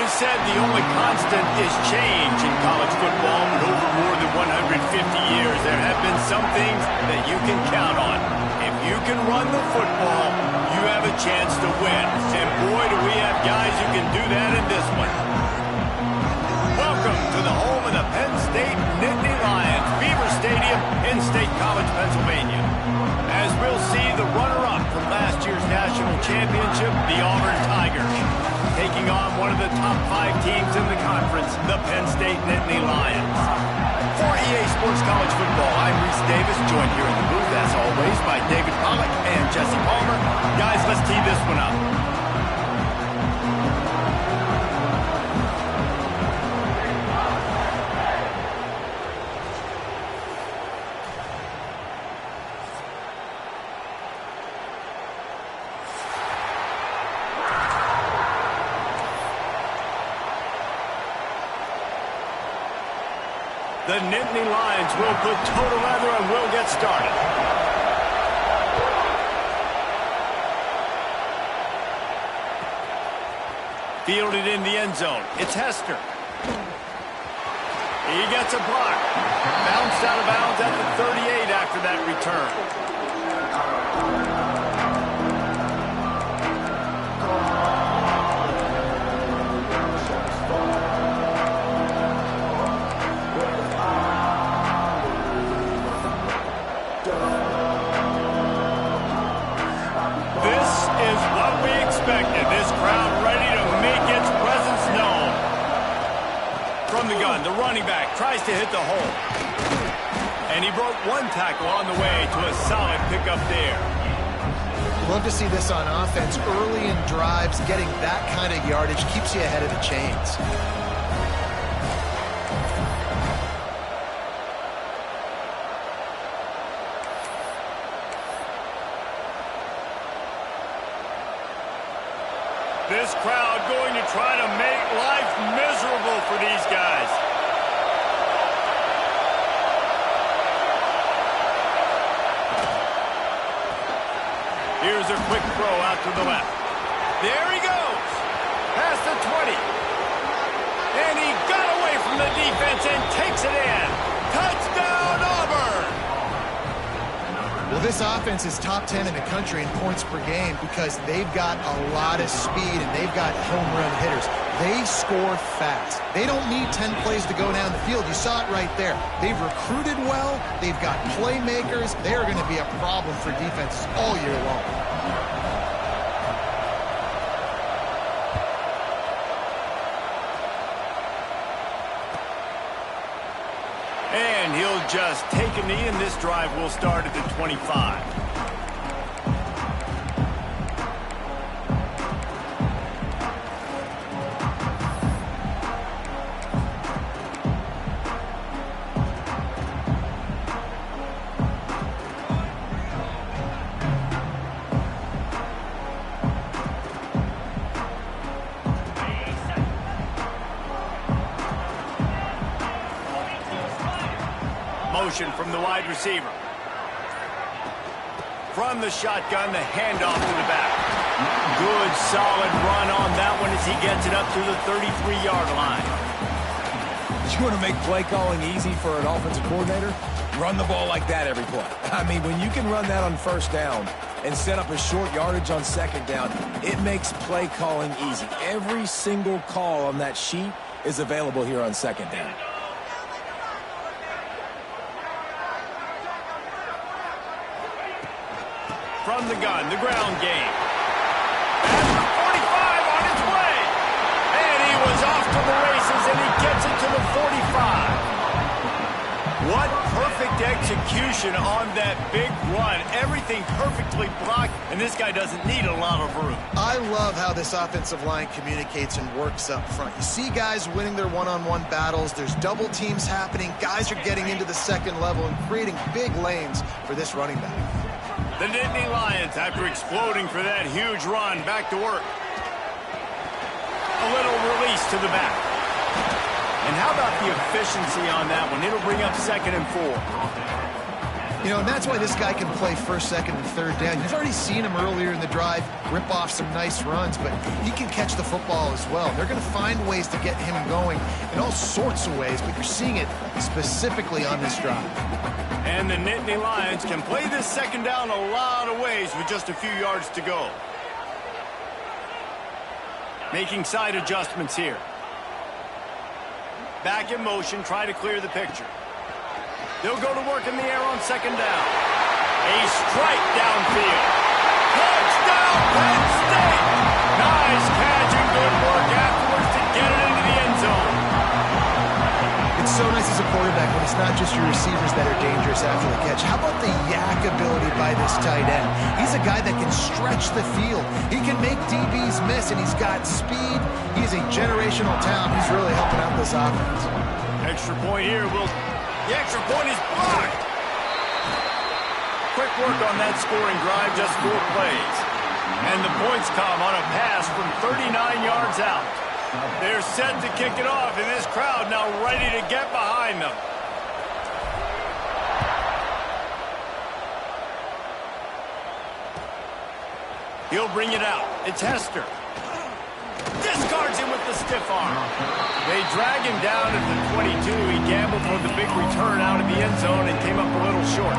said the only constant is change in college football, but over more than 150 years, there have been some things that you can count on. If you can run the football, you have a chance to win. And boy, do we have guys who can do that in this one. Welcome to the home of the Penn State Nittany Lions, Beaver Stadium in State College, Pennsylvania. As we'll see the runner-up from last year's national championship, the Auburn Tigers, taking on one of the top 5 teams in the conference, the Penn State Nittany Lions. For EA Sports College Football, I'm Reese Davis, joined here in the booth, as always, by David Pollack and Jesse Palmer. Guys, let's tee this one up. The Nittany Lions will put toe to leather and will get started. Fielded in the end zone. It's Hester. He gets a block. Bounced out of bounds at the 38 after that return. This crowd ready to make its presence known. From the gun, the running back tries to hit the hole. And he broke one tackle on the way to a solid pickup there. Love to see this on offense. Early in drives, getting that kind of yardage keeps you ahead of the chains. This crowd going to try to make life miserable for these guys. Here's a quick throw out to the left. There he goes. Past the 20. And he got away from the defense and takes it in. Touchdown, Auburn! Well, this offense is top 10 in the country in points per game because they've got a lot of speed and they've got home run hitters. They score fast. They don't need 10 plays to go down the field. You saw it right there. They've recruited well. They've got playmakers. They are going to be a problem for defenses all year long. And he'll just take a knee, and this drive will start at the 25. Motion from the wide receiver. From the shotgun, the handoff to the back. Good, solid run on that one as he gets it up to the 33-yard line. You want to make play calling easy for an offensive coordinator? Run the ball like that every play. I mean, when you can run that on first down and set up a short yardage on second down, it makes play calling easy. Every single call on that sheet is available here on second down. From the gun, the ground game. At the 45 on its way. And he was off to the races, and he gets it to the 45. What perfect execution on that big run. Everything perfectly blocked, and this guy doesn't need a lot of room. I love how this offensive line communicates and works up front. You see guys winning their one-on-one battles. There's double teams happening. Guys are getting into the second level and creating big lanes for this running back. The Nittany Lions, after exploding for that huge run, back to work. A little release to the back. And how about the efficiency on that one? It'll bring up 2nd and 4. You know, and that's why this guy can play first, second, and third down. You've already seen him earlier in the drive rip off some nice runs, but he can catch the football as well. They're going to find ways to get him going in all sorts of ways, but you're seeing it specifically on this drive. And the Nittany Lions can play this second down a lot of ways with just a few yards to go. Making side adjustments here. Back in motion, try to clear the picture. They'll go to work in the air on second down. A strike downfield. Touchdown, Penn State! Nice catch and good work afterwards to get it into the end zone. It's so nice as a quarterback when it's not just your receivers that are dangerous after the catch. How about the yak ability by this tight end? He's a guy that can stretch the field. He can make DBs miss, and he's got speed. He's a generational talent. He's really helping out this offense. Extra point here will... The extra point is blocked. Quick work on that scoring drive, just 4 plays. And the points come on a pass from 39 yards out. They're set to kick it off, and this crowd now ready to get behind them. He'll bring it out. It's Hester. Discards him with the stiff arm. They drag him down at the 22. He gambled for the big return out of the end zone and came up a little short.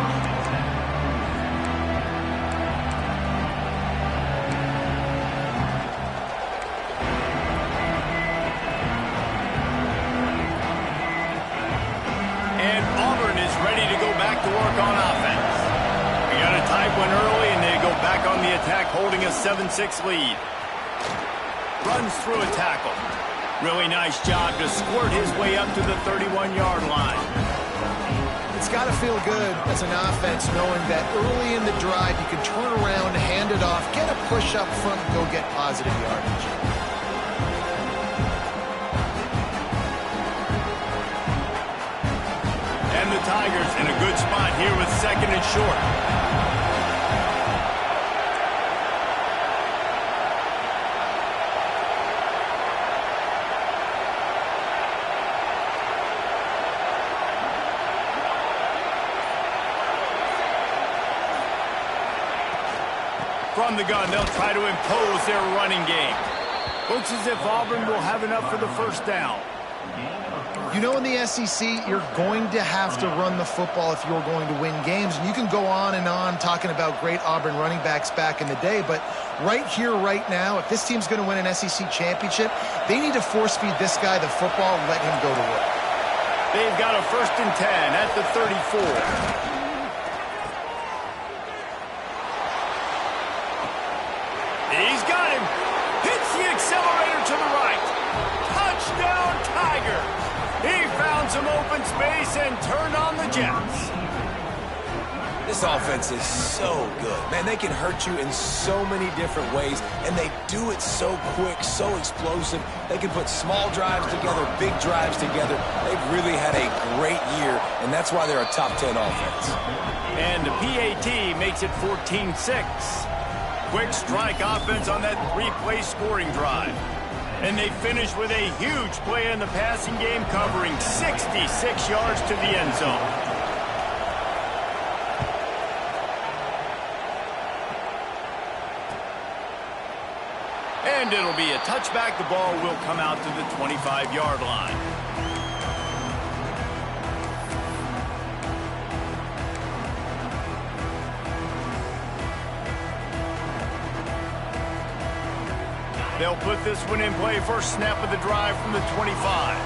And Auburn is ready to go back to work on offense. We got a tight one early, and they go back on the attack, holding a 7-6 lead. Runs through a tackle. Really nice job to squirt his way up to the 31-yard line. It's got to feel good as an offense knowing that early in the drive you can turn around, hand it off, get a push up front, and go get positive yardage. And the Tigers in a good spot here with second and short. From the gun, they'll try to impose their running game. Looks as if Auburn will have enough for the first down. You know, in the SEC, you're going to have to run the football if you're going to win games. And you can go on and on talking about great Auburn running backs back in the day, but right here, right now, if this team's going to win an SEC championship, they need to force-feed this guy the football and let him go to work. They've got a 1st and 10 at the 34. He's got him. Hits the accelerator to the right. Touchdown, Tiger. He found some open space and turned on the Jets. This offense is so good. Man, they can hurt you in so many different ways, and they do it so quick, so explosive. They can put small drives together, big drives together. They've really had a great year, and that's why they're a top 10 offense. And the PAT makes it 14-6. Quick strike offense on that 3-play scoring drive. And they finish with a huge play in the passing game, covering 66 yards to the end zone. And it'll be a touchback. The ball will come out to the 25-yard line. They'll put this one in play. First snap of the drive from the 25.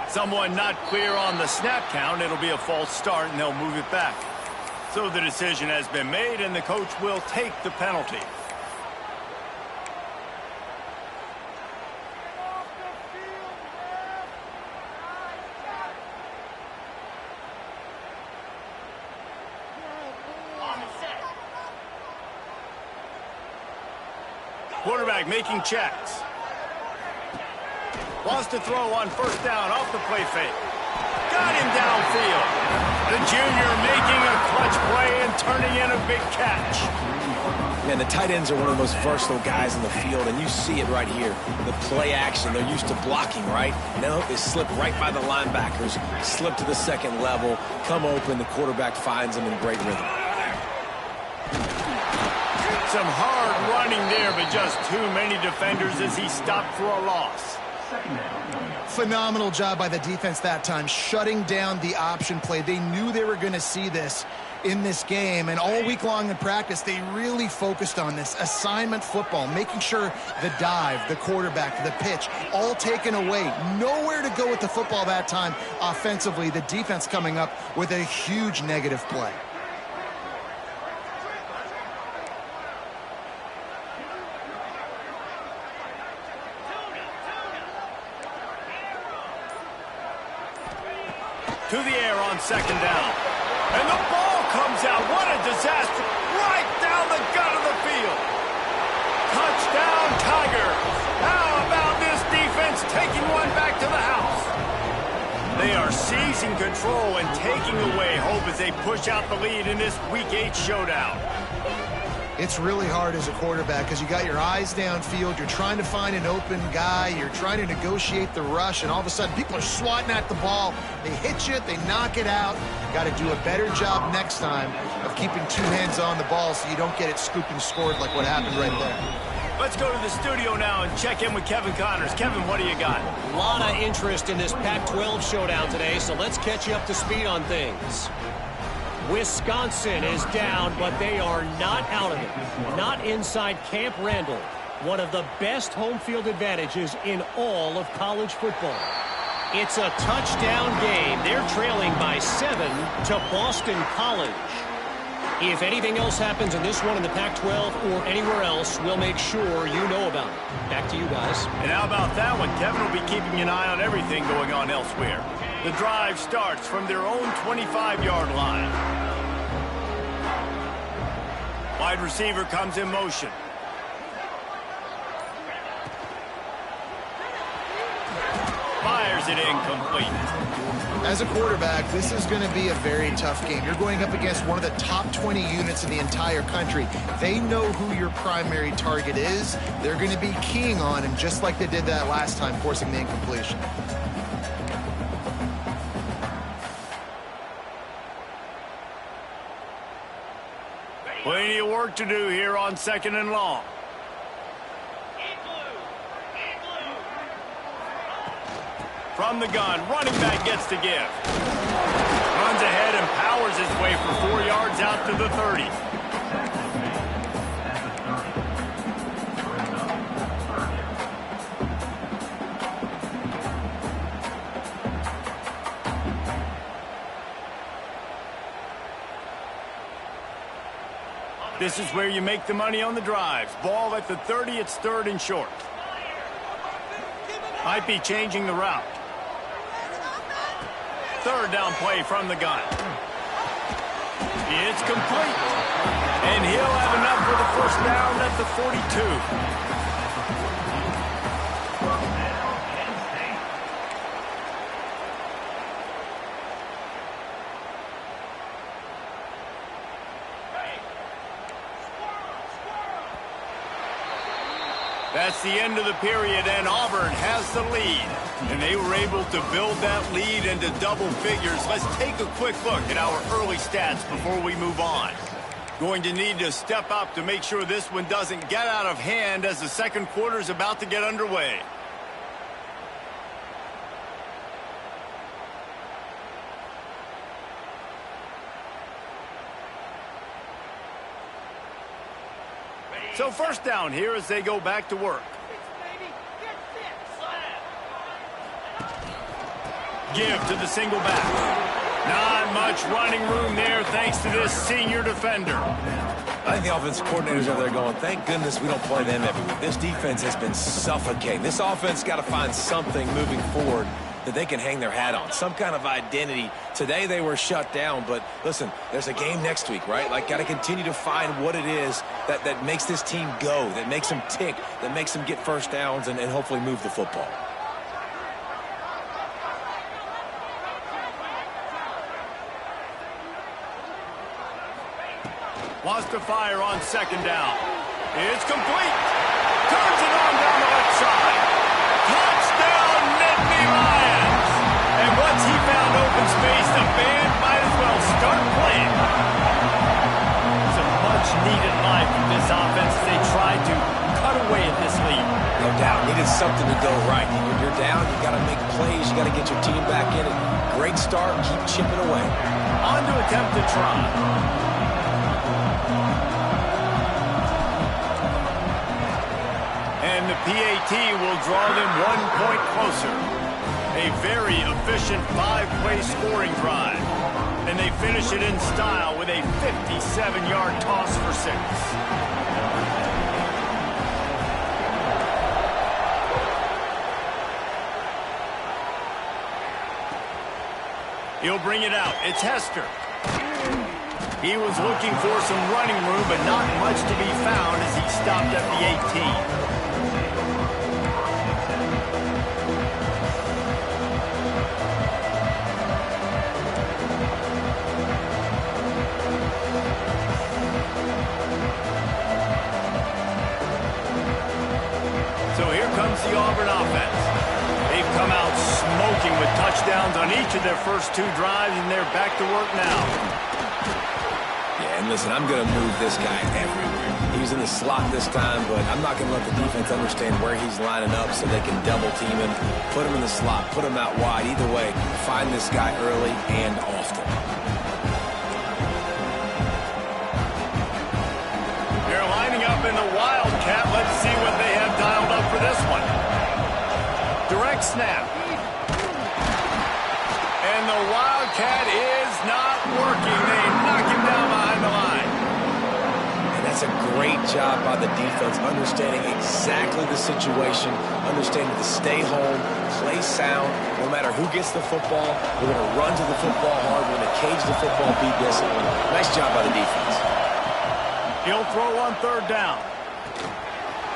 Someone not clear on the snap count. It'll be a false start, and they'll move it back. So the decision has been made, and the coach will take the penalty. Quarterback making checks. Wants to throw on first down off the play fake. Got him downfield. The junior making a clutch play and turning in a big catch. Man, the tight ends are one of the most versatile guys in the field, and you see it right here. The play action, they're used to blocking, right? Now they slip right by the linebackers, slip to the second level, come open, the quarterback finds them in great rhythm. Some hard running there, but just too many defenders as he stopped for a loss. Phenomenal job by the defense that time, shutting down the option play. They knew they were going to see this in this game, and all week long in practice, they really focused on this assignment football, making sure the dive, the quarterback, the pitch, all taken away. Nowhere to go with the football that time offensively. The defense coming up with a huge negative play. To the air on second down. And the ball comes out. What a disaster. Right down the gut of the field. Touchdown, Tigers. How about this defense taking one back to the house? They are seizing control and taking away hope as they push out the lead in this Week 8 showdown. It's really hard as a quarterback because you got your eyes downfield, you're trying to find an open guy, you're trying to negotiate the rush, and all of a sudden people are swatting at the ball. They hit you, they knock it out. Got to do a better job next time of keeping two hands on the ball so you don't get it scooped and scored like what happened right there. Let's go to the studio now and check in with Kevin Connors. Kevin, what do you got? A lot of interest in this Pac-12 showdown today, so let's catch you up to speed on things. Wisconsin is down, but they are not out of it. Not inside Camp Randall. One of the best home field advantages in all of college football. It's a touchdown game. They're trailing by 7 to Boston College. If anything else happens in this one in the Pac-12 or anywhere else, we'll make sure you know about it. Back to you guys. And how about that one? Kevin will be keeping an eye on everything going on elsewhere. The drive starts from their own 25-yard line. Wide receiver comes in motion. Fires it incomplete. As a quarterback, this is going to be a very tough game. You're going up against one of the top 20 units in the entire country. They know who your primary target is. They're going to be keying on him just like they did that last time, forcing the incompletion. Plenty of work to do here on second and long. From the gun, running back gets to give. Runs ahead and powers his way for 4 yards out to the 30. This is where you make the money on the drives. Ball at the 30, it's third and short. Might be changing the route. Third down play from the gun. It's complete. And he'll have enough for the first down at the 42. That's the end of the period, and Auburn has the lead. And they were able to build that lead into double figures. Let's take a quick look at our early stats before we move on. Going to need to step up to make sure this one doesn't get out of hand as the second quarter is about to get underway. So first down here as they go back to work. Give to the single back. Not much running room there thanks to this senior defender. I think the offensive coordinators over there going, thank goodness we don't play them every week. This defense has been suffocating. This offense got to find something moving forward that they can hang their hat on, some kind of identity. Today they were shut down, but listen, there's a game next week, right? Like, got to continue to find what it is that makes this team go, that makes them tick, that makes them get first downs and hopefully move the football. Wants to fire on second down. It's complete. Turns it on down the left side. Touchdown, Nittany Lions. And once he found open space, the band might as well start playing. Some much-needed life from this offense as they tried to cut away at this lead. No doubt. Needed something to go right. You're down. You got to make plays. You got to get your team back in it. Great start. Keep chipping away. On to attempt to try. And the PAT will draw them 1 point closer. A very efficient 5-play scoring drive. And they finish it in style with a 57-yard toss for 6. He'll bring it out. It's Hester. He was looking for some running room, but not much to be found as he stopped at the 18. So here comes the Auburn offense. They've come out smoking with touchdowns on each of their first 2 drives, and they're back to work now. Yeah, and listen, I'm going to move this guy everywhere. He's in the slot this time, but I'm not going to let the defense understand where he's lining up so they can double team him, put him in the slot, put him out wide. Either way, find this guy early and often. They're lining up in the Wildcat. Let's see what they have dialed up for this one. Direct snap. And the Wildcat is not working. They knock him down behind the line. And that's a great job by the defense, understanding exactly the situation, understanding to stay home, play sound. No matter who gets the football, we're going to run to the football hard. We're going to cage the football, be disciplined. Nice job by the defense. He'll throw on 3rd down.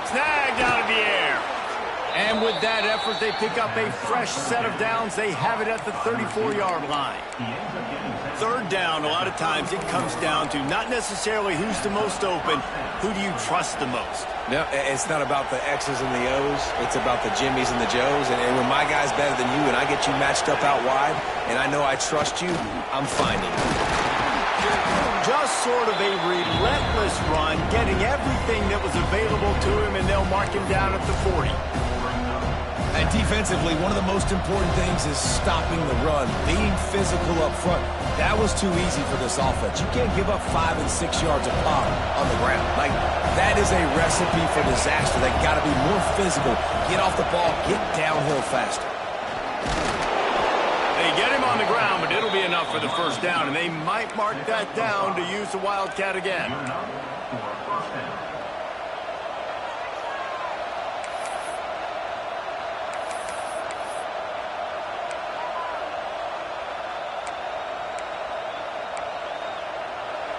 Snagged out of the air. And with that effort, they pick up a fresh set of downs. They have it at the 34-yard line. 3rd down, a lot of times it comes down to not necessarily who's the most open, who do you trust the most? No, it's not about the X's and the O's. It's about the Jimmys and the Joes. And when my guy's better than you and I get you matched up out wide and I know I trust you, I'm finding you. Just sort of a relentless run, getting everything that was available to him, and they'll mark him down at the 40. And defensively, one of the most important things is stopping the run, being physical up front. That was too easy for this offense. You can't give up 5 and 6 yards a pop on the ground. Like, that is a recipe for disaster. They got to be more physical, get off the ball, get downhill faster. They get him on the ground, but it'll be enough for the 1st down, and they might mark that down to use the Wildcat again.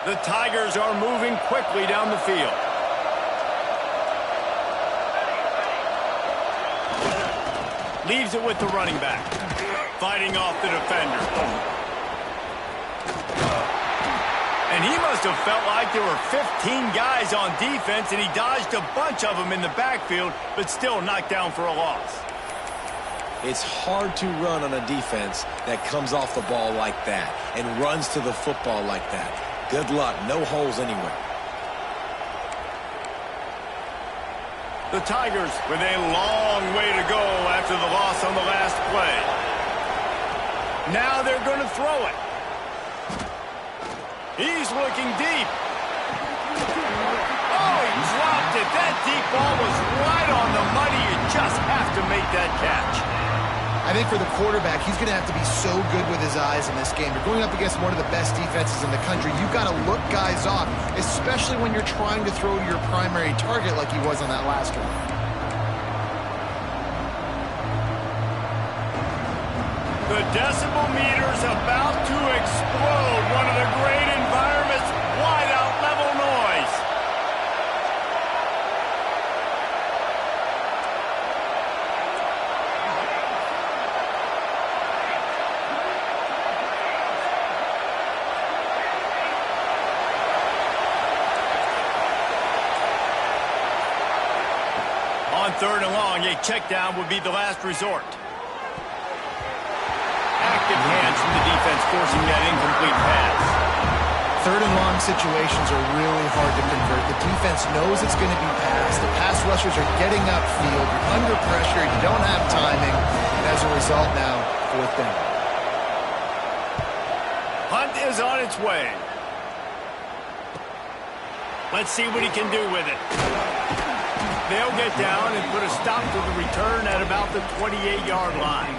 The Tigers are moving quickly down the field. Leaves it with the running back. Fighting off the defender. And he must have felt like there were 15 guys on defense, and he dodged a bunch of them in the backfield, but still knocked down for a loss. It's hard to run on a defense that comes off the ball like that and runs to the football like that. Good luck. No holes anywhere. The Tigers with a long way to go after the loss on the last play. Now they're going to throw it. He's looking deep. Oh, he dropped it. That deep ball was right on the money. You just have to make that catch. I think for the quarterback, he's going to have to be so good with his eyes in this game. You're going up against one of the best defenses in the country. You've got to look guys off, especially when you're trying to throw to your primary target like he was on that last one. The decibel meter's about to explode. One of the great environments, wide out level noise. A check down would be the last resort. Active hands from the defense forcing that incomplete pass. Third and long situations are really hard to convert. The defense knows it's going to be passed. The pass rushers are getting upfield. You're under pressure. You don't have timing. And as a result now, fourth down. Hunt is on its way. Let's see what he can do with it. They'll get down and put a stop to the return at about the 28-yard line.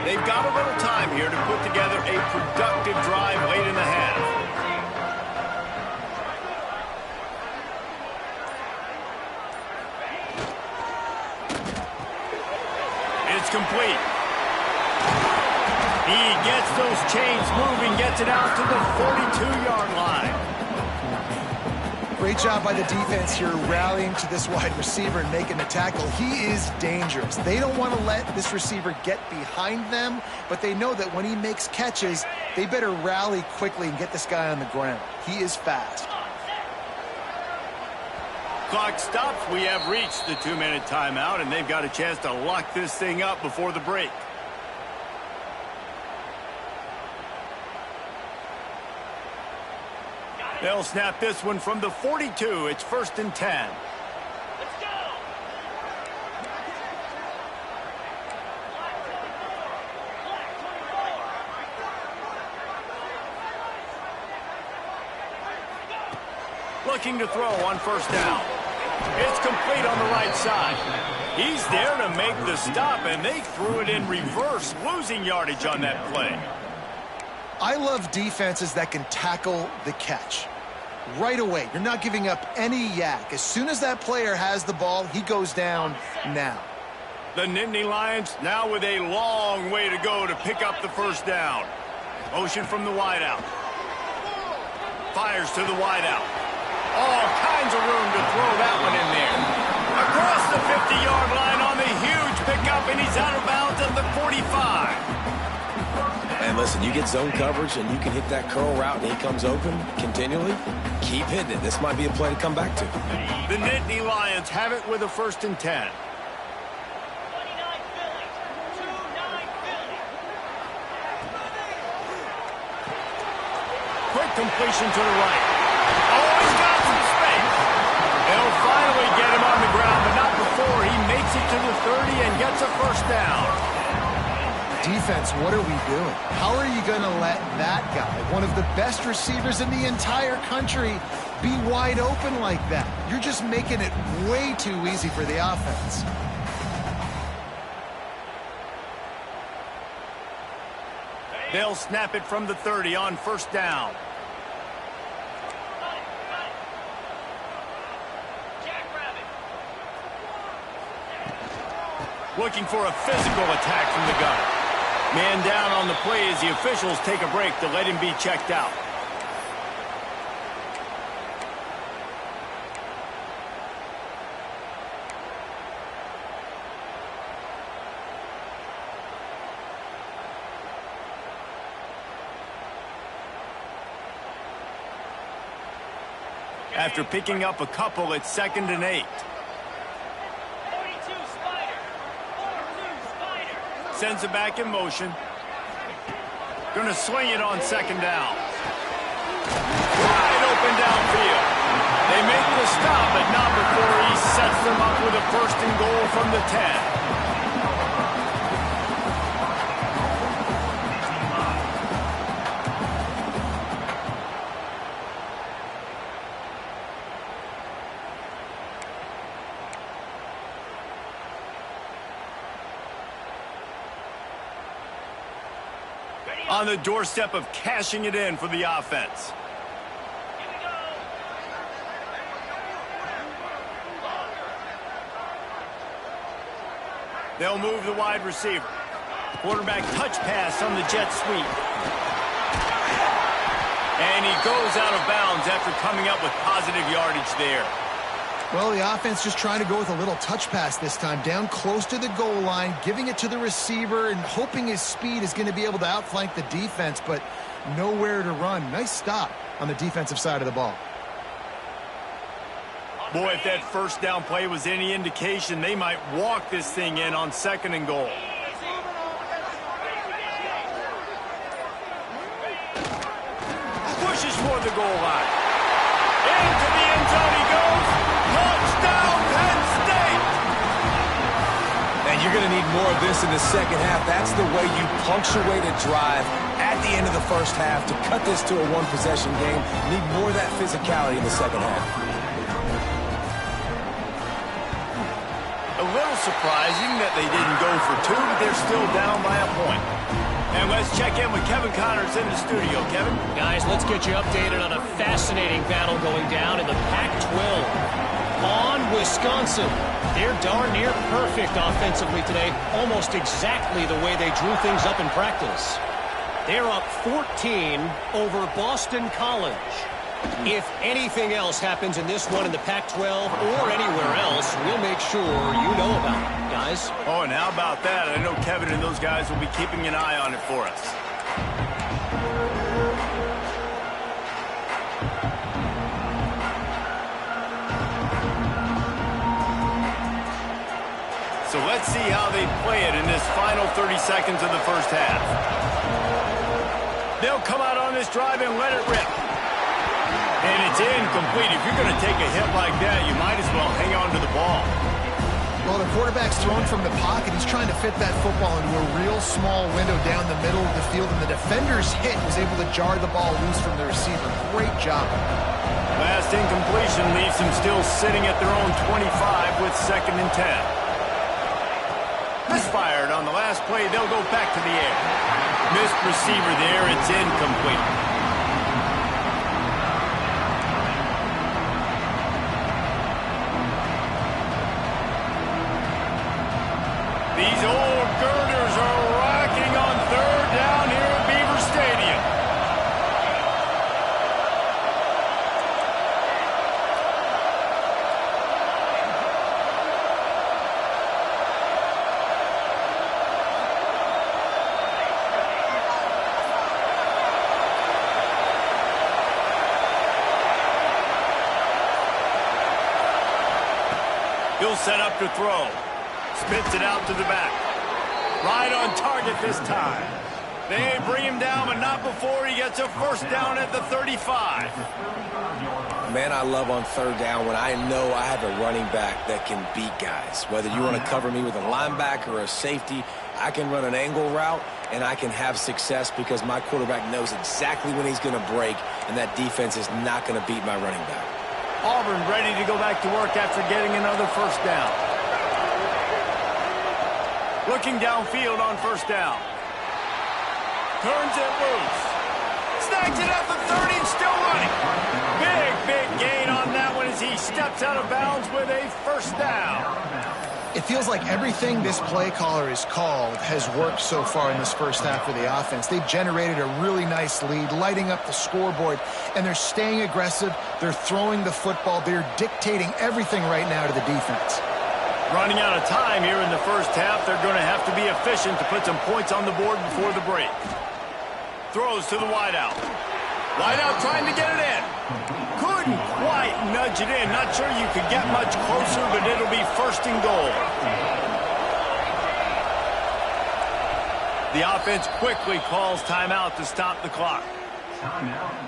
They've got a little time here to put together a productive drive late in the half. It's complete. He gets those chains moving, gets it out to the 42-yard line. Great job by the defense here rallying to this wide receiver and making the tackle. He is dangerous. They don't want to let this receiver get behind them, but they know that when he makes catches, they better rally quickly and get this guy on the ground. He is fast. Clock stops. We have reached the 2-minute timeout, and they've got a chance to lock this thing up before the break. They'll snap this one from the 42. It's 1st and 10. Let's go. Looking to throw on 1st down. It's complete on the right side. He's there to make the stop, and they threw it in reverse, losing yardage on that play. I love defenses that can tackle the catch. Right away, you're not giving up any yak. As soon as that player has the ball, he goes down now. The Nittany Lions now with a long way to go to pick up the 1st down. Motion from the wideout. Fires to the wideout. All kinds of room to throw that one in there. Across the 50-yard line on the huge pickup, and he's out of bounds at the 45. And listen, you get zone coverage and you can hit that curl route and he comes open continually. Keep hitting it. This might be a play to come back to. The Nittany Lions have it with a 1st and 10. 29 Philly. 29 Philly. Quick completion to the right. Oh, he's got some space. They'll finally get him on the ground, but not before he makes it to the 30 and gets a 1st down. Defense, what are we doing? How are you going to let that guy, one of the best receivers in the entire country, be wide open like that? You're just making it way too easy for the offense. They'll snap it from the 30 on 1st down. Looking for a physical attack from the gun. Man down on the play as the officials take a break to let him be checked out. After picking up a couple, it's 2nd and 8. 42 Spider. 42 Spider. Sends it back in motion. Gonna swing it on 2nd down. Wide open downfield. They make the stop, but not before he sets them up with a 1st and goal from the 10. On the doorstep of cashing it in for the offense. Here we go. They'll move the wide receiver. Quarterback touch pass on the jet sweep. And he goes out of bounds after coming up with positive yardage there. Well, the offense just trying to go with a little touch pass this time, down close to the goal line, giving it to the receiver and hoping his speed is going to be able to outflank the defense. But nowhere to run. Nice stop on the defensive side of the ball. Boy, if that first down play was any indication, they might walk this thing in on 2nd and goal. Pushes for the goal line. Into the end zone he goes. Touchdown, Penn State! And you're going to need more of this in the second half. That's the way you punctuate a drive at the end of the first half to cut this to a one-possession game. Need more of that physicality in the second half. A little surprising that they didn't go for 2, but they're still down by a point. And let's check in with Kevin Connors in the studio. Kevin? Guys, let's get you updated on a fascinating battle going down in the Pac-12. On Wisconsin. They're darn near perfect offensively today, almost exactly the way they drew things up in practice. They're up 14 over Boston College. If anything else happens in this one in the Pac-12 or anywhere else, we'll make sure you know about it, guys. Oh, and how about that? I know Kevin and those guys will be keeping an eye on it for us. So let's see how they play it in this final 30 seconds of the first half. They'll come out on this drive and let it rip. And it's incomplete. If you're going to take a hit like that, you might as well hang on to the ball. Well, the quarterback's thrown from the pocket. He's trying to fit that football into a real small window down the middle of the field, and the defender's hit was able to jar the ball loose from the receiver. Great job. Last incompletion leaves them still sitting at their own 25 with 2nd and 10. Misfired on the last play. They'll go back to the air. Missed receiver there. It's incomplete. These old girders are rocking on 3rd down here at Beaver Stadium. He'll set up to throw. Spits it out to the back. Right on target this time. They bring him down, but not before he gets a first down at the 35. Man, I love on 3rd down when I know I have a running back that can beat guys. Whether you want to cover me with a linebacker or a safety, I can run an angle route, and I can have success because my quarterback knows exactly when he's going to break, and that defense is not going to beat my running back. Auburn ready to go back to work after getting another first down. Looking downfield on 1st down. Turns it loose. Snags it at the 30 and still running. Big gain on that one as he steps out of bounds with a first down. It feels like everything this play caller has called has worked so far in this first half for the offense. They've generated a really nice lead, lighting up the scoreboard, and they're staying aggressive. They're throwing the football. They're dictating everything right now to the defense. Running out of time here in the first half. They're going to have to be efficient to put some points on the board before the break. Throws to the wideout. Wideout trying to get it in. Couldn't quite nudge it in. Not sure you could get much closer, but it'll be 1st and goal. The offense quickly calls timeout to stop the clock. Timeout.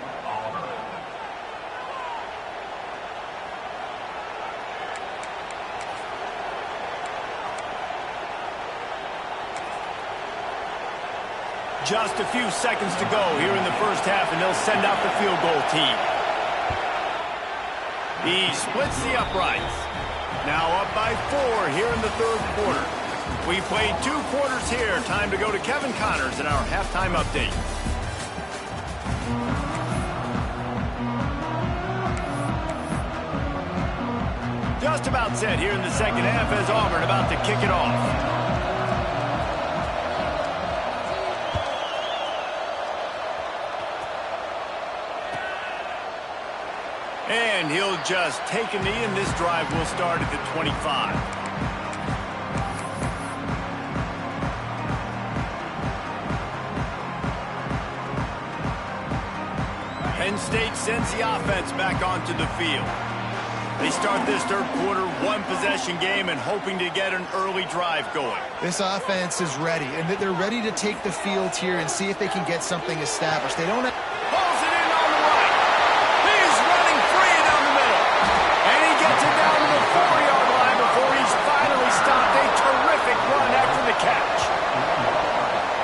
Just a few seconds to go here in the first half, and they'll send out the field goal team. He splits the uprights. Now up by 4 here in the 3rd quarter. We played 2 quarters here. Time to go to Kevin Connors in our halftime update. Just about set here in the second half as Auburn about to kick it off. And he'll just take a knee, and this drive will start at the 25. Penn State sends the offense back onto the field. They start this third quarter one-possession game and hoping to get an early drive going. This offense is ready, and they're ready to take the field here and see if they can get something established. They don't have... Pulls it in on the right. He's running free down the middle. And he gets it down to the 4-yard line before he's finally stopped. A terrific run after the catch.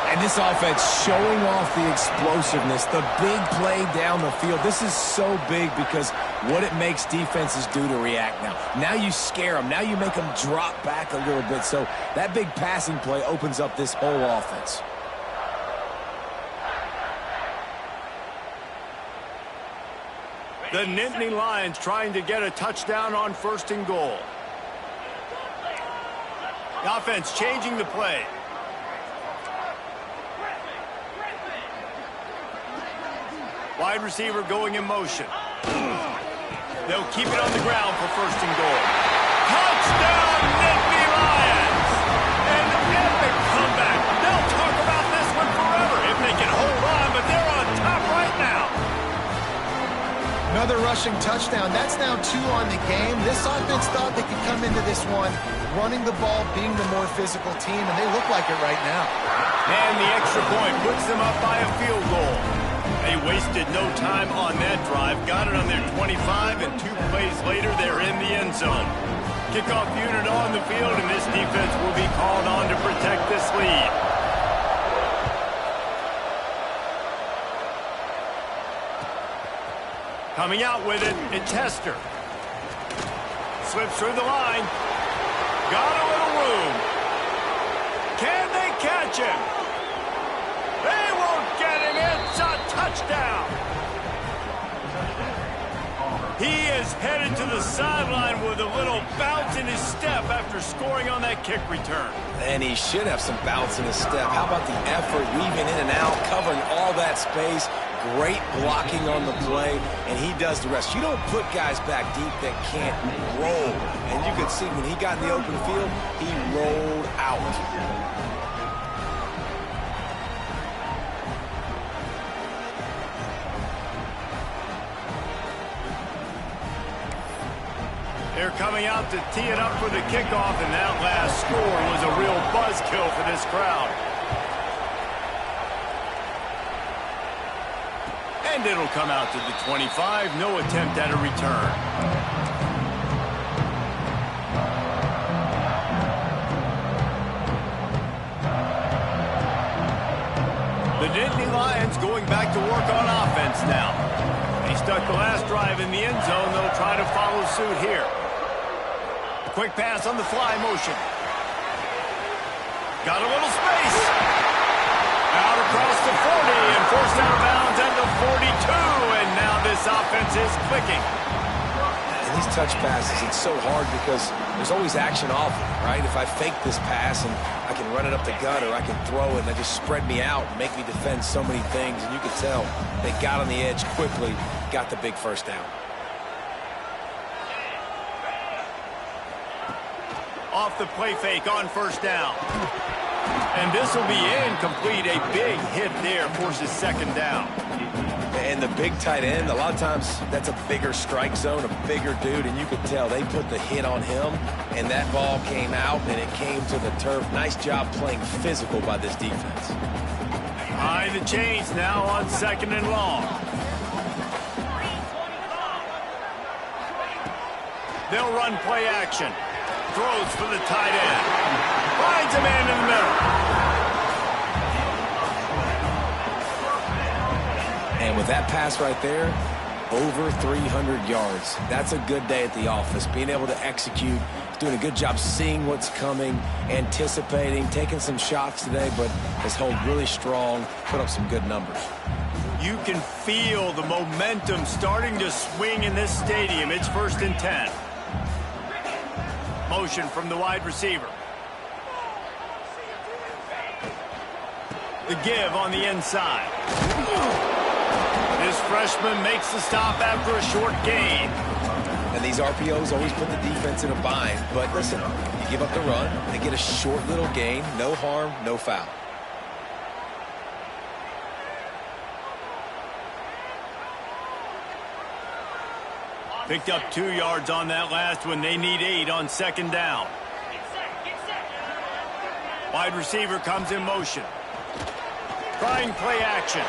And this offense showing off the explosiveness, the big play down the field. This is so big because what it makes defenses do to react now. Now you scare them. Now you make them drop back a little bit. So that big passing play opens up this whole offense. The Nittany Lions trying to get a touchdown on 1st and goal. The offense changing the play. Wide receiver going in motion. They'll keep it on the ground for 1st and goal. Touchdown, Nittany Lions! An epic comeback. They'll talk about this one forever if they can hold on, but they're on top right now. Another rushing touchdown. That's now 2 on the game. This offense thought they could come into this one running the ball, being the more physical team, and they look like it right now. And the extra point puts them up by a field goal. They wasted no time on that drive. Got it on their 25, and 2 plays later, they're in the end zone. Kickoff unit on the field, and this defense will be called on to protect this lead. Coming out with it, it's Tester. Slips through the line. Got a little room. Can they catch him? They won't get him. It's a touchdown. He is headed to the sideline with a little bounce in his step after scoring on that kick return. And he should have some bounce in his step. How about the effort, weaving in and out, covering all that space. Great blocking on the play, and he does the rest. You don't put guys back deep that can't roll. And you could see when he got in the open field, he rolled out. They're coming out to tee it up for the kickoff, and that last score was a real buzzkill for this crowd. And it'll come out to the 25. No attempt at a return. The Nittany Lions going back to work on offense now. They stuck the last drive in the end zone. They'll try to follow suit here. Quick pass on the fly motion. Got a little space. Out across the 40 and forced out of bounds at the 42. And now this offense is clicking. And these touch passes, it's so hard because there's always action off it, right? If I fake this pass and I can run it up the gut or I can throw it and they just spread me out and make me defend so many things. And you can tell they got on the edge quickly, got the big first down. Off the play fake on first down. And this will be incomplete. A big hit there forces second down. And the big tight end, a lot of times that's a bigger strike zone, a bigger dude, and you could tell they put the hit on him, and that ball came out, and it came to the turf. Nice job playing physical by this defense. High the chains now on 2nd and long. They'll run play action. Throws for the tight end. Finds a man in the middle. And with that pass right there, over 300 yards. That's a good day at the office. Being able to execute, doing a good job seeing what's coming, anticipating, taking some shots today, but has held really strong, put up some good numbers. You can feel the momentum starting to swing in this stadium. It's 1st and 10. Motion from the wide receiver. The give on the inside. This freshman makes the stop after a short gain. And these RPOs always put the defense in a bind. But listen, you give up the run, they get a short little gain, no harm, no foul. Picked up 2 yards on that last one. They need 8 on second down. Get set, get set. Wide receiver comes in motion. Trying play action.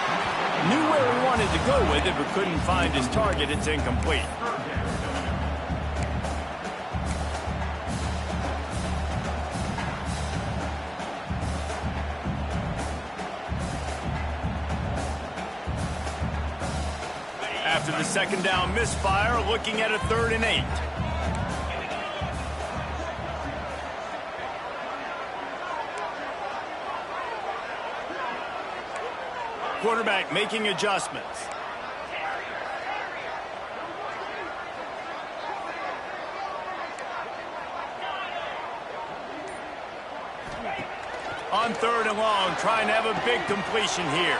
Knew where he wanted to go with it, but couldn't find his target. It's incomplete. After the second down misfire, looking at a 3rd and 8. Quarterback making adjustments. On 3rd and long, trying to have a big completion here.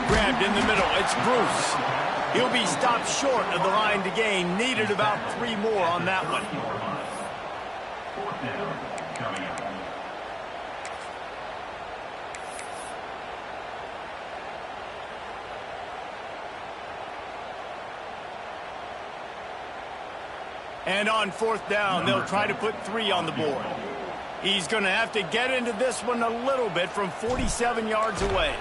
Grabbed in the middle. It's Bruce. He'll be stopped short of the line to gain. Needed about 3 more on that one. And on 4th down, they'll try to put 3 on the board. He's going to have to get into this one a little bit from 47 yards away.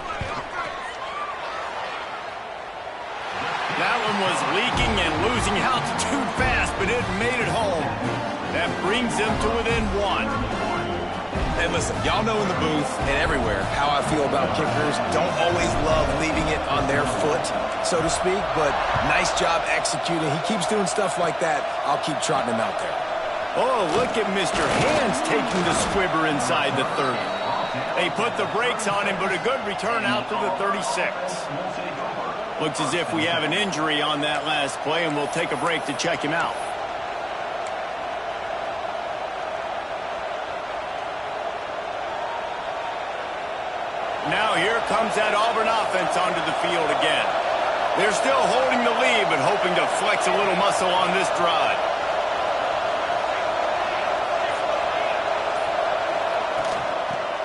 That one was leaking and losing altitude fast, but it made it home. That brings them to within 1. Hey, listen, y'all know in the booth and everywhere how I feel about kickers. Don't always love leaving it on their foot, so to speak, but nice job executing. He keeps doing stuff like that. I'll keep trotting him out there. Oh, look at Mr. Hands taking the squibber inside the 30. They put the brakes on him, but a good return out to the 36. Looks as if we have an injury on that last play, and we'll take a break to check him out. Now here comes that Auburn offense onto the field again. They're still holding the lead, but hoping to flex a little muscle on this drive.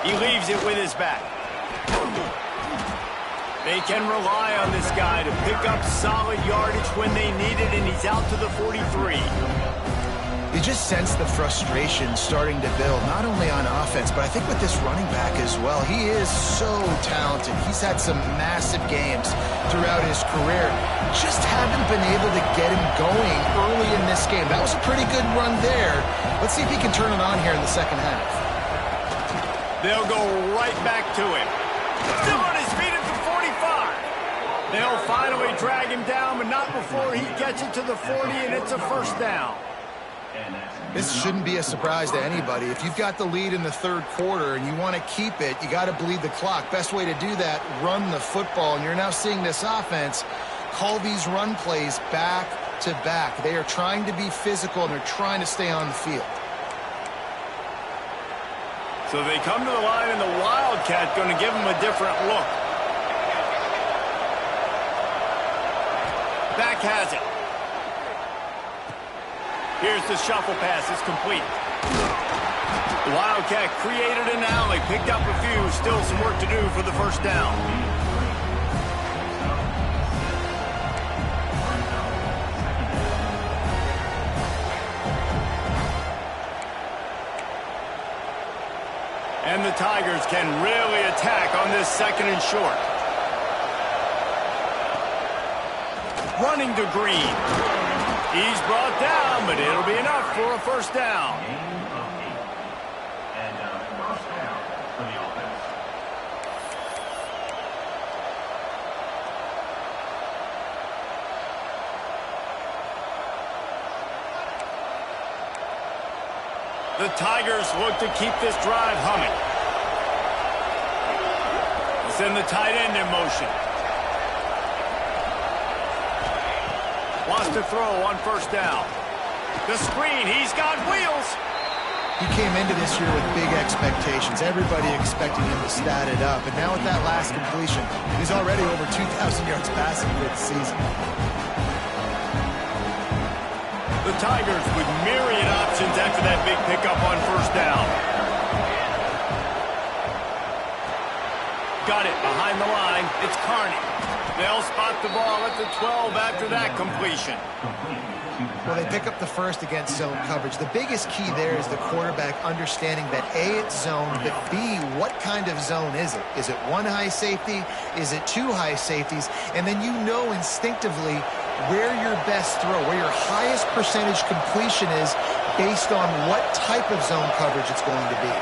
He leaves it with his back. They can rely on this guy to pick up solid yardage when they need it, and he's out to the 43. You just sense the frustration starting to build, not only on offense, but I think with this running back as well. He is so talented. He's had some massive games throughout his career. Just haven't been able to get him going early in this game. That was a pretty good run there. Let's see if he can turn it on here in the second half. They'll go right back to him. Still on his feet at the 45. They'll finally drag him down, but not before he gets it to the 40, and it's a 1st down. This shouldn't be a surprise to anybody. If you've got the lead in the 3rd quarter and you want to keep it, you got to bleed the clock. Best way to do that, run the football. And you're now seeing this offense call these run plays back to back. They are trying to be physical, and they're trying to stay on the field. So they come to the line, and the Wildcat going to give them a different look. Back has it. Here's the shuffle pass. It's complete. The Wildcat created an alley, picked up a few. Still some work to do for the 1st down. And the Tigers can really attack on this 2nd and short. Running to Green. He's brought down, but it'll be enough for a 1st down. The Tigers look to keep this drive humming. Send the tight end in motion. Wants to throw on 1st down. The screen, he's got wheels. He came into this year with big expectations. Everybody expecting him to stat it up. And now with that last completion, he's already over 2,000 yards passing for the season. The Tigers with myriad options after that big pickup on 1st down. Got it behind the line. It's Carney. They'll spot the ball at the 12 after that completion. Well, they pick up the first against zone coverage. The biggest key there is the quarterback understanding that A, it's zone, but B, what kind of zone is it? Is it one high safety? Is it two high safeties? And then you know instinctively where your best throw, where your highest percentage completion is based on what type of zone coverage it's going to be.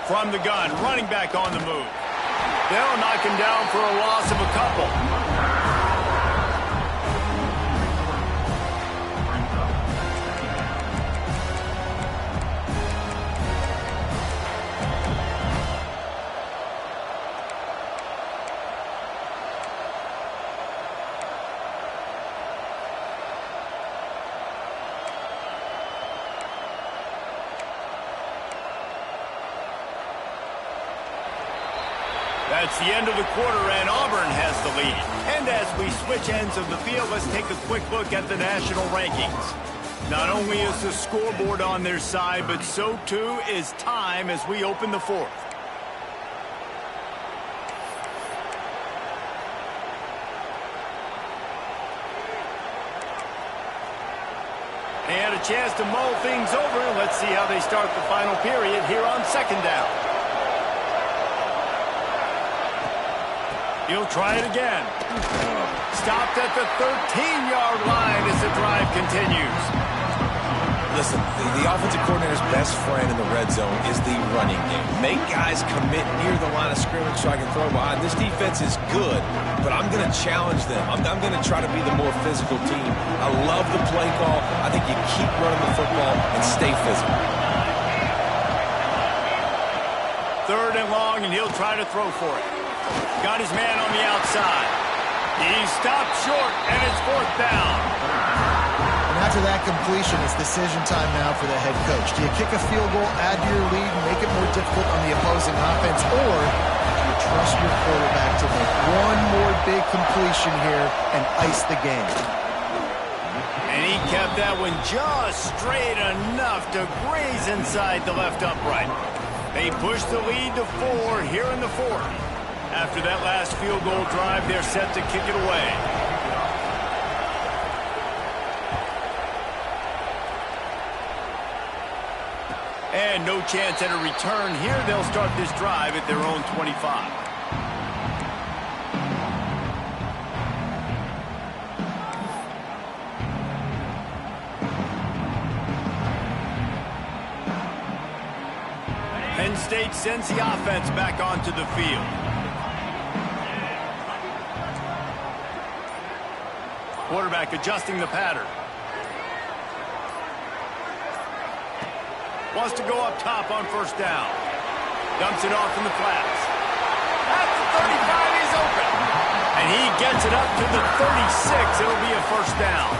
From the gun, running back on the move. They'll knock him down for a loss of a couple. That's the end of the quarter, and Auburn has the lead. And as we switch ends of the field, let's take a quick look at the national rankings. Not only is the scoreboard on their side, but so too is time as we open the fourth. They had a chance to mull things over. Let's see how they start the final period here on second down. He'll try it again. Stopped at the 13-yard line as the drive continues. Listen, the offensive coordinator's best friend in the red zone is the running game. Make guys commit near the line of scrimmage so I can throw behind. This defense is good, but I'm going to challenge them. I'm going to try to be the more physical team. I love the play call. I think you keep running the football and stay physical. Third and long, and he'll try to throw for it. Got his man on the outside. He stopped short, and it's fourth down. And after that completion, it's decision time now for the head coach. Do you kick a field goal, add to your lead, and make it more difficult on the opposing offense, or do you trust your quarterback to make one more big completion here and ice the game? And he kept that one just straight enough to graze inside the left upright. They push the lead to 4 here in the fourth. After that last field goal drive, they're set to kick it away. And no chance at a return here. They'll start this drive at their own 25. Penn State sends the offense back onto the field. Quarterback adjusting the pattern. Wants to go up top on first down. Dumps it off in the flats. At the 35, he's open. And he gets it up to the 36. It'll be a first down.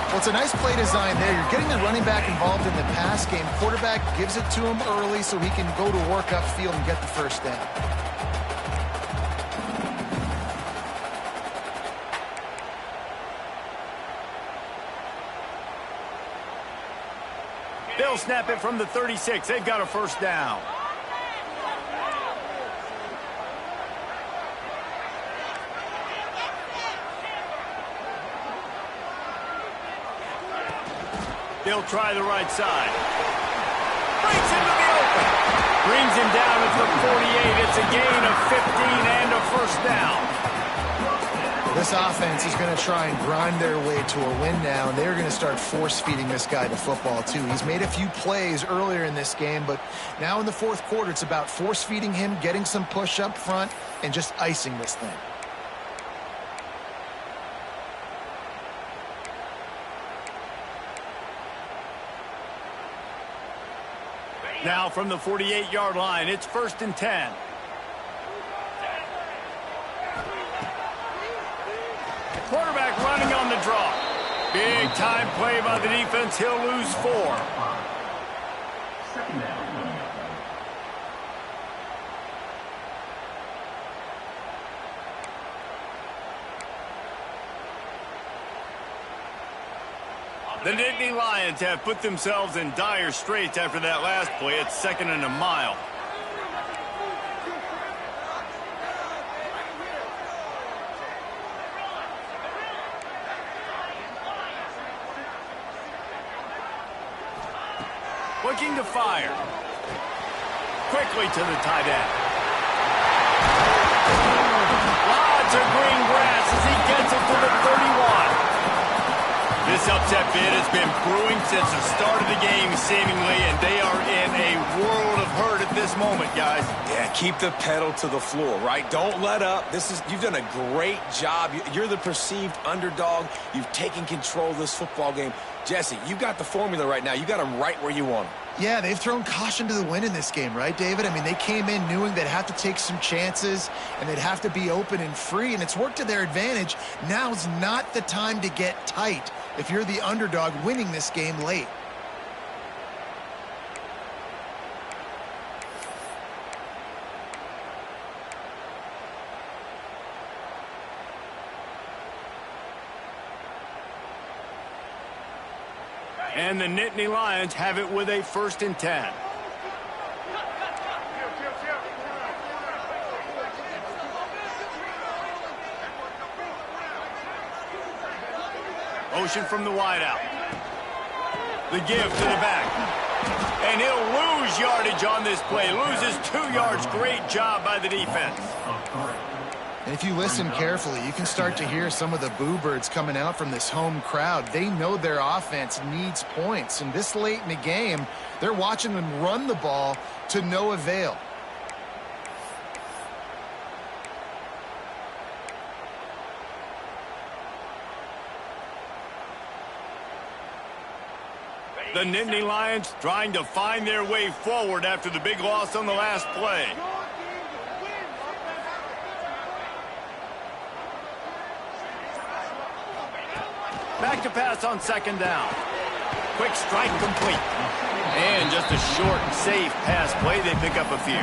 Well, it's a nice play design there. You're getting the running back involved in the pass game. Quarterback gives it to him early so he can go to work upfield and get the first down. They'll snap it from the 36. They've got a first down. They'll try the right side. Breaks into the open. Brings him down at the 48. It's a gain of 15 and a first down. This offense is going to try and grind their way to a win now, and they're going to start force-feeding this guy the football, too. He's made a few plays earlier in this game, but now in the fourth quarter, it's about force-feeding him, getting some push up front, and just icing this thing. Now from the 48-yard line, it's 1st and 10. Quarterback running on the draw. Big time play by the defense. He'll lose 4. Second down. The Nittany Lions have put themselves in dire straits after that last play. It's 2nd and a mile. Looking to fire. Quickly to the tight end. Lots of green grass as he gets it to the 31. This upset bid has been brewing since the start of the game, seemingly, and they are in a world of hurt at this moment, guys. Yeah, keep the pedal to the floor, right? Don't let up. You've done a great job. You're the perceived underdog. You've taken control of this football game. Jesse, you've got the formula right now. You got them right where you want them. Yeah, they've thrown caution to the wind in this game, right, David? I mean, they came in knowing they'd have to take some chances and they'd have to be open and free, and it's worked to their advantage. Now's not the time to get tight if you're the underdog winning this game late. And the Nittany Lions have it with a 1st and 10. Motion from the wideout. The give to the back. And he'll lose yardage on this play. Loses 2 yards. Great job by the defense. And if you listen carefully, you can start to hear some of the boo birds coming out from this home crowd. They know their offense needs points. And this late in the game, they're watching them run the ball to no avail. The Nittany Lions trying to find their way forward after the big loss on the last play. Back to pass on 2nd down. Quick strike complete. And just a short, safe pass play. They pick up a few.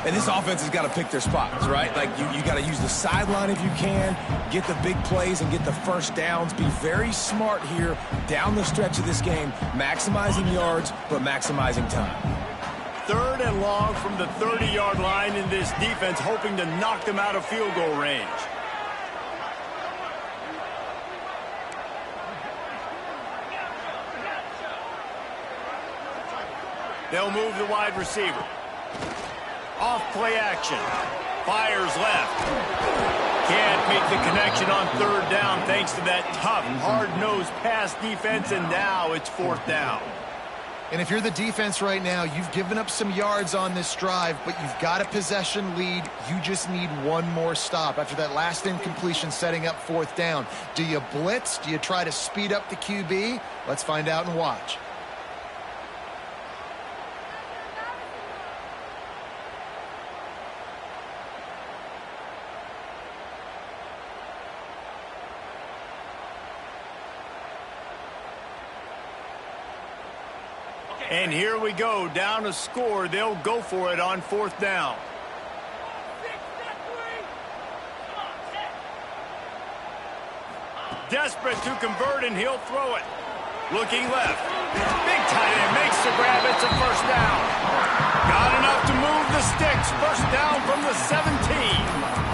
And this offense has got to pick their spots, right? Like, you got to use the sideline if you can, get the big plays and get the first downs. Be very smart here down the stretch of this game, maximizing yards, but maximizing time. 3rd and long from the 30-yard line in this defense, hoping to knock them out of field goal range. They'll move the wide receiver. Off play action. Fires left. Can't make the connection on 3rd down thanks to that tough, hard-nosed pass defense, and now it's 4th down. And if you're the defense right now, you've given up some yards on this drive, but you've got a possession lead. You just need one more stop after that last incompletion setting up 4th down. Do you blitz? Do you try to speed up the QB? Let's find out and watch. And here we go, down a score. They'll go for it on 4th down. Desperate to convert, and he'll throw it. Looking left. Big tight end makes the grab. It's a 1st down. Got enough to move the sticks. 1st down from the 17.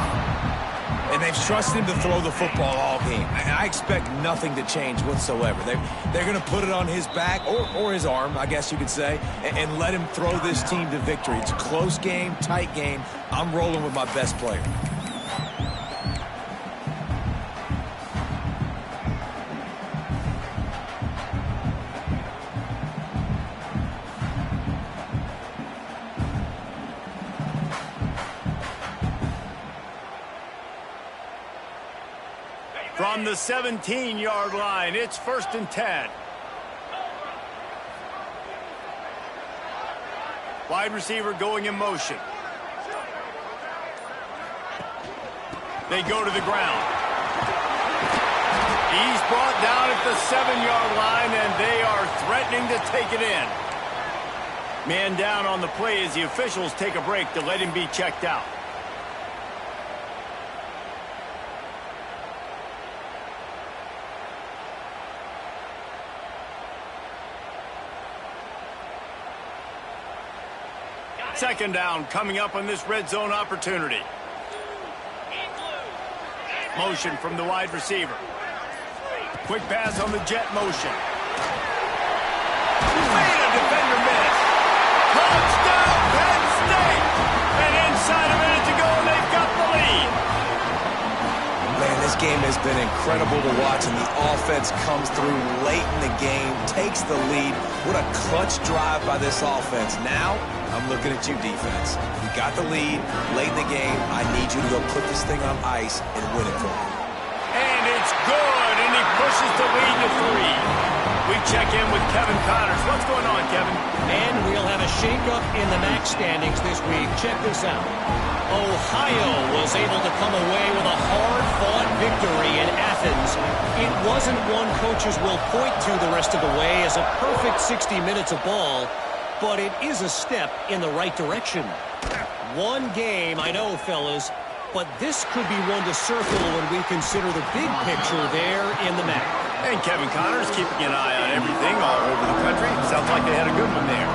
And they've trusted him to throw the football all game. And I expect nothing to change whatsoever. They're going to put it on his back, or his arm, I guess you could say, and let him throw this team to victory. It's a close game, tight game. I'm rolling with my best player. From the 17-yard line, it's 1st and 10. Wide receiver going in motion. They go to the ground. He's brought down at the 7-yard line, and they are threatening to take it in. Man down on the play as the officials take a break to let him be checked out. Second down coming up on this red zone opportunity. Motion from the wide receiver. Quick pass on the jet motion. Made a defender miss. Touchdown, Penn State! And inside a minute to go, and they've got the lead. Man, this game has been incredible to watch, and the offense comes through late in the game, takes the lead. What a clutch drive by this offense. Now, I'm looking at you, defense. You got the lead late in the game. I need you to go put this thing on ice and win it for me. And it's good, and he pushes the lead to 3. We check in with Kevin Connors. What's going on, Kevin? And we'll have a shakeup in the MAC standings this week. Check this out. Ohio was able to come away with a hard-fought victory in Athens. It wasn't one coaches will point to the rest of the way as a perfect 60 minutes of ball, but it is a step in the right direction. One game, I know, fellas, but this could be one to circle when we consider the big picture there in the MAC. And Kevin Connors keeping an eye on everything all over the country. Sounds like they had a good one there.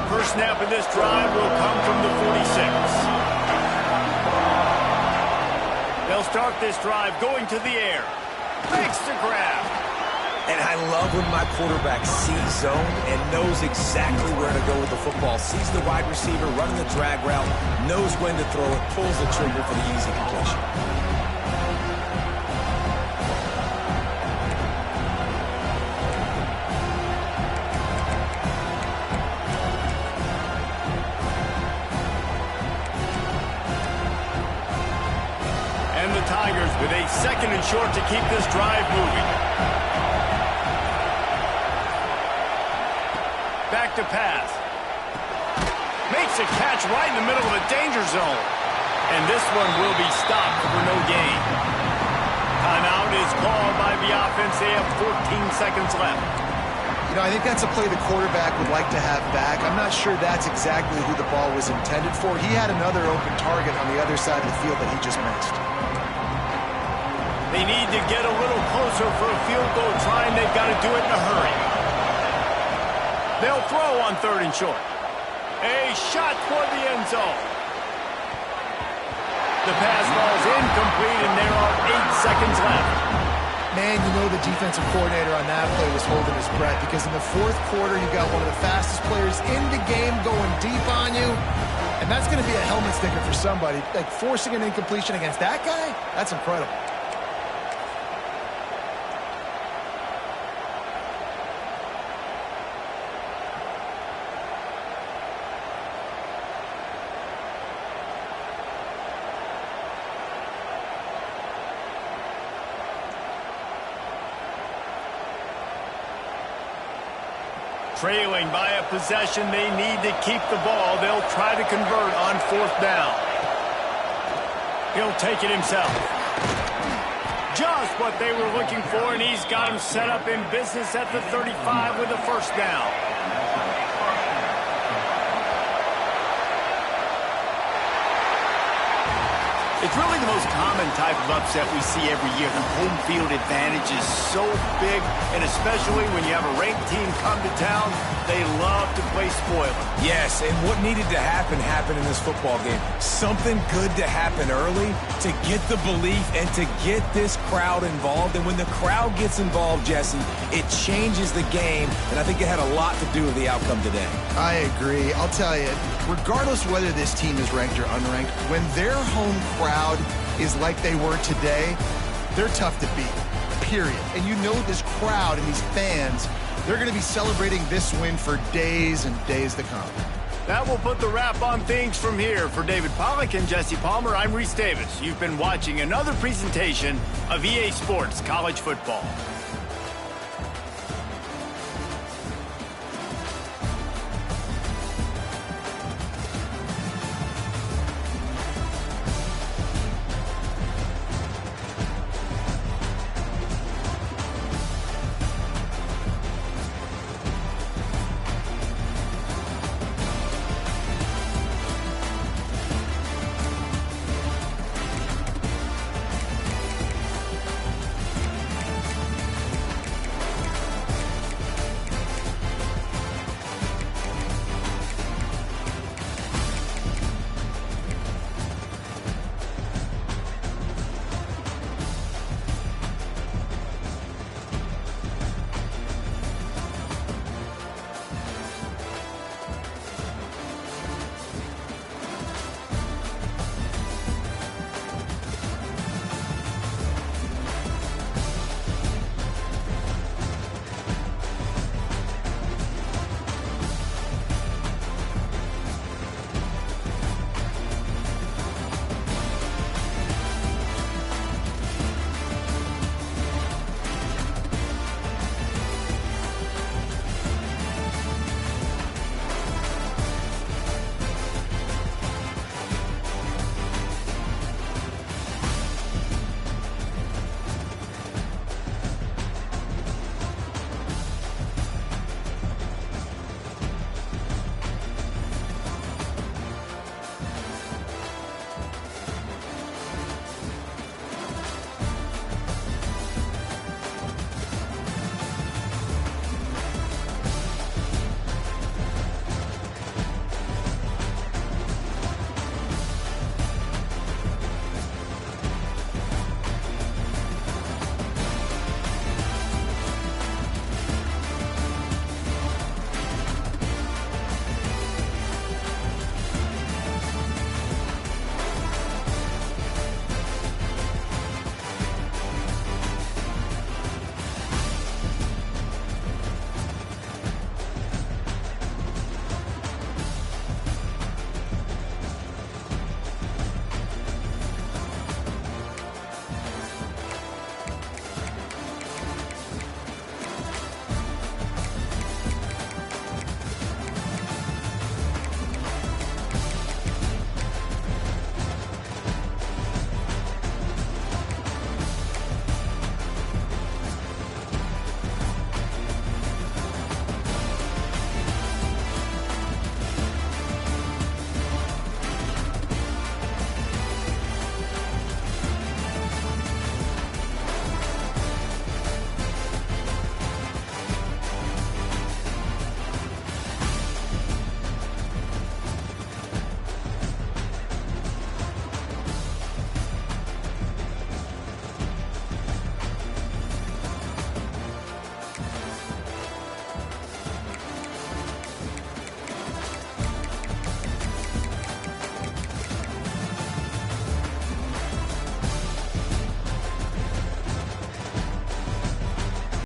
First snap of this drive will come from the 46. They'll start this drive going to the air. Makes the grab. And I love when my quarterback sees zone and knows exactly where to go with the football. Sees the wide receiver running the drag route, knows when to throw it, pulls the trigger for the easy completion. And the Tigers with a second and short to keep this drive moving. Back to pass. Makes a catch right in the middle of the danger zone. And this one will be stopped for no gain. Timeout is called by the offense. They have 14 seconds left. You know, I think that's a play the quarterback would like to have back. I'm not sure that's exactly who the ball was intended for. He had another open target on the other side of the field that he just missed. They need to get a little closer for a field goal try, and they've got to do it in a hurry. They'll throw on third and short. A shot toward the end zone. The pass falls incomplete, and there are 8 seconds left. Man, you know the defensive coordinator on that play was holding his breath because in the fourth quarter, you got one of the fastest players in the game going deep on you, and that's going to be a helmet sticker for somebody. Like, forcing an incompletion against that guy, that's incredible. Trailing by a possession, they need to keep the ball. They'll try to convert on fourth down. He'll take it himself. Just what they were looking for, and he's got him set up in business at the 35 with a first down. It's really the most common type of upset we see every year. The home field advantage is so big, and especially when you have a ranked team come to town, they love to play spoiler. Yes, and what needed to happen happened in this football game. Something good to happen early to get the belief and to get this crowd involved. And when the crowd gets involved, Jesse, it changes the game, and I think it had a lot to do with the outcome today. I agree. I'll tell you, regardless whether this team is ranked or unranked, when their home crowd is like they were today, they're tough to beat, period. And you know this crowd and these fans, they're going to be celebrating this win for days and days to come. That will put the wrap on things from here. For David Pollack and Jesse Palmer, I'm Reese Davis. You've been watching another presentation of EA Sports College Football.